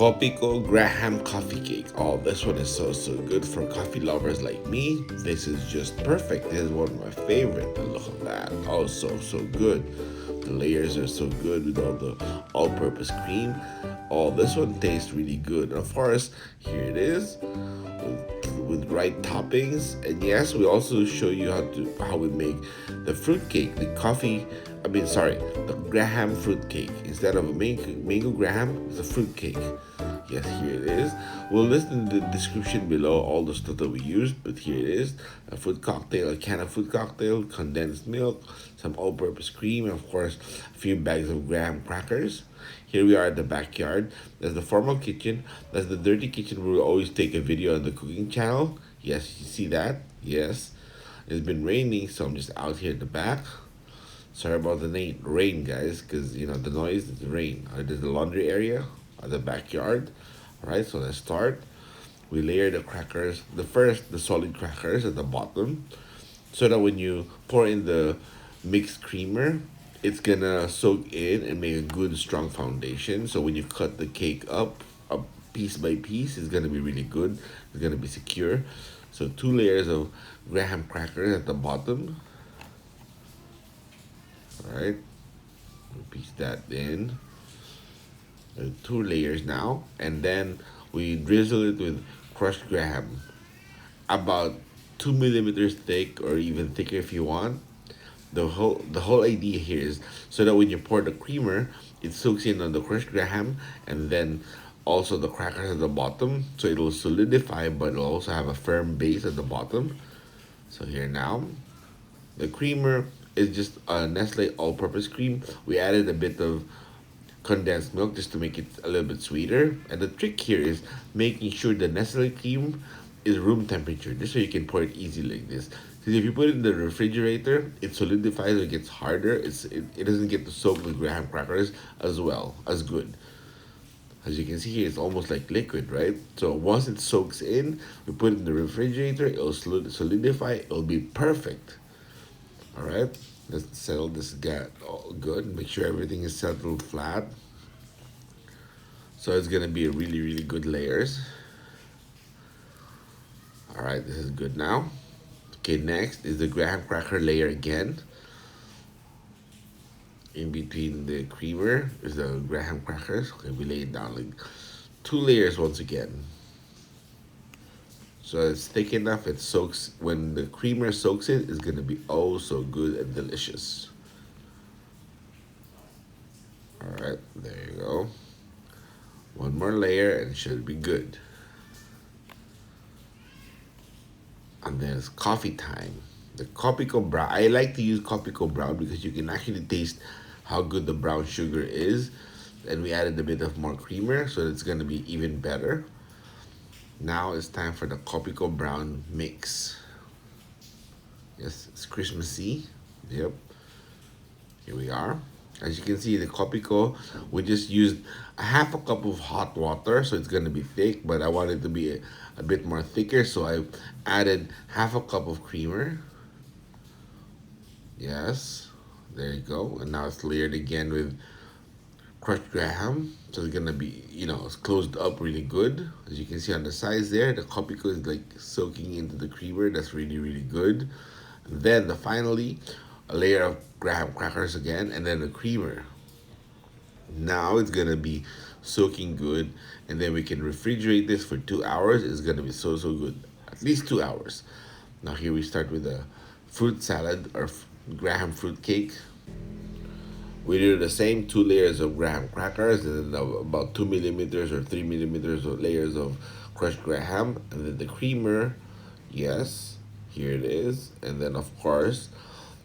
Kopiko Graham coffee cake. Oh, this one is so good for coffee lovers like me. This is just perfect. This is one of my favorite. And look at that. Oh, so good. The layers are so good with all the all-purpose cream. Oh, this one tastes really good. And of course, here it is with right toppings. And yes, we also show you how we make the fruit cake, the coffee. I mean, sorry, the Graham fruit cake. Instead of a mango Graham, it's a fruit cake. Yes, here it is. We'll list in the description below all the stuff that we used, but here it is. A fruit cocktail, a can of fruit cocktail, condensed milk, some all-purpose cream, and of course, a few bags of graham crackers. Here we are at the backyard. That's the formal kitchen. That's the dirty kitchen where we always take a video on the cooking channel. Yes, you see that? Yes. It's been raining, so I'm just out here at the back. Sorry about the rain, guys, because the noise is the rain. There's the laundry area at the backyard. All right, so let's start. We layer the crackers. The solid crackers at the bottom, so that when you pour in the mixed creamer, it's gonna soak in and make a good strong foundation. So when you cut the cake up piece by piece, it's gonna be really good. It's gonna be secure. So 2 layers of graham crackers at the bottom. All right, piece that in. 2 layers now, and then we drizzle it with crushed graham, about 2 millimeters thick or even thicker if you want. The whole idea here is so that when you pour the creamer, it soaks in on the crushed graham and then also the crackers at the bottom, so it will solidify, but it'll also have a firm base at the bottom. So here now, the creamer is just a Nestle all-purpose cream. We added a bit of condensed milk just to make it a little bit sweeter. And the trick here is making sure the Nestle cream is room temperature, just so you can pour it easy like this. Because if you put it in the refrigerator, it solidifies, it gets harder. It doesn't get to soak the graham crackers as well, as good. As you can see here, it's almost like liquid, right? So once it soaks in, we put it in the refrigerator, it'll solidify, it'll be perfect. All right, let's settle this guy all good. Make sure everything is settled flat. So it's gonna be a really good layers. All right, this is good now. Okay, next is the graham cracker layer again. In between the creamer is the graham crackers. Okay, we lay it down like 2 layers once again. So it's thick enough, it soaks, when the creamer soaks it, it's gonna be oh so good and delicious. All right, there you go. One more layer and it should be good. And then it's coffee time. The Kopiko brown, I like to use Kopiko brown because you can actually taste how good the brown sugar is. And we added a bit of more creamer, so it's gonna be even better. Now it's time for the Kopiko brown mix. Yes, it's Christmassy. Yep. Here we are. As you can see, the Kopiko, we just used a half a cup of hot water, so it's gonna be thick, but I want it to be a bit more thicker, so I added half a cup of creamer. Yes, there you go. And now it's layered again with crushed graham, so it's gonna be, it's closed up really good. As you can see on the sides there, the Kopiko is like soaking into the creamer. That's really good. And then finally, a layer of graham crackers again, and then the creamer. Now it's gonna be soaking good, and then we can refrigerate this for 2 hours. It's gonna be so good, at least 2 hours. Now here we start with a fruit salad or graham fruit cake. We do the same 2 layers of graham crackers, and then about 2 millimeters or 3 millimeters of layers of crushed graham, and then the creamer. Yes, here it is, and then of course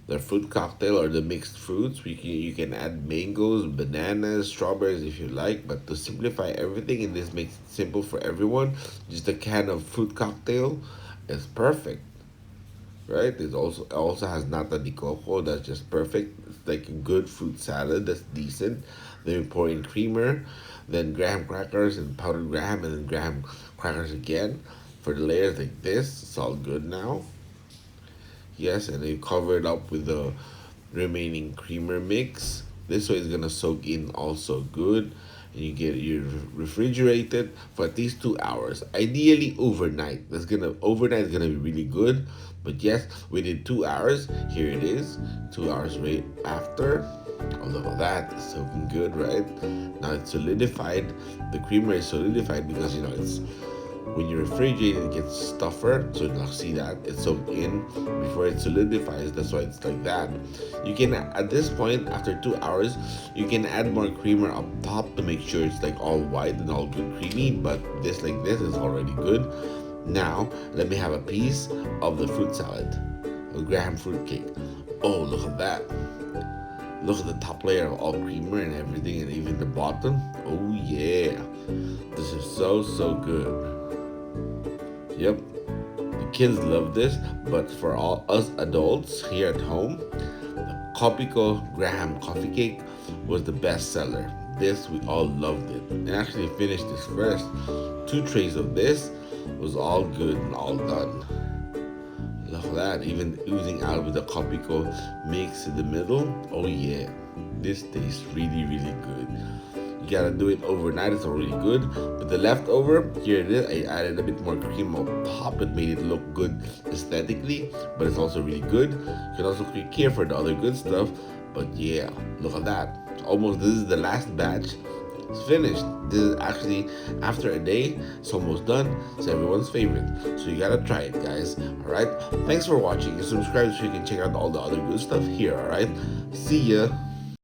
the fruit cocktail or the mixed fruits. You can add mangoes, bananas, strawberries if you like, but to simplify everything and this makes it simple for everyone, just a can of fruit cocktail is perfect. Right? It also has nata de coco. That's just perfect. It's like a good fruit salad. That's decent. Then we pour in creamer, then graham crackers and powdered graham, and then graham crackers again for the layers like this. It's all good now. Yes, and then you cover it up with the remaining creamer mix. This way it's gonna soak in also good. and you refrigerate it for at least 2 hours. Ideally overnight. Overnight is gonna be really good. But yes, we did 2 hours. Here it is, 2 hours right after. Oh, look at that, it's soaking good, right? Now it's solidified. The creamer is solidified because it's when you refrigerate it gets stuffer. So now see that it's soaked in before it solidifies. That's why it's like that. You can, at this point, after 2 hours, you can add more creamer up top to make sure it's like all white and all good creamy. But this is already good. Now let me have a piece of the fruit salad, a graham fruit cake. Oh, look at that. Look at the top layer of all creamer and everything, and even the bottom. Oh yeah, this is so good. Yep, the kids love this, but for all us adults here at home, the Kopiko Graham coffee cake was the best seller. This, we all loved it, and actually finished this first. 2 trays of this was all good and all done. Look at that, even oozing out with the Kopiko mix in the middle. Oh yeah, this tastes really good. You gotta do it overnight, it's already good. But the leftover, here it is. I added a bit more cream on top. It made it look good aesthetically, but it's also really good. You can also care for the other good stuff. But yeah, look at that. This is the last batch. It's finished. This is actually, after a day, it's almost done. It's everyone's favorite. So you gotta try it, guys. Alright? Thanks for watching. Subscribe so you can check out all the other good stuff here, alright? See ya.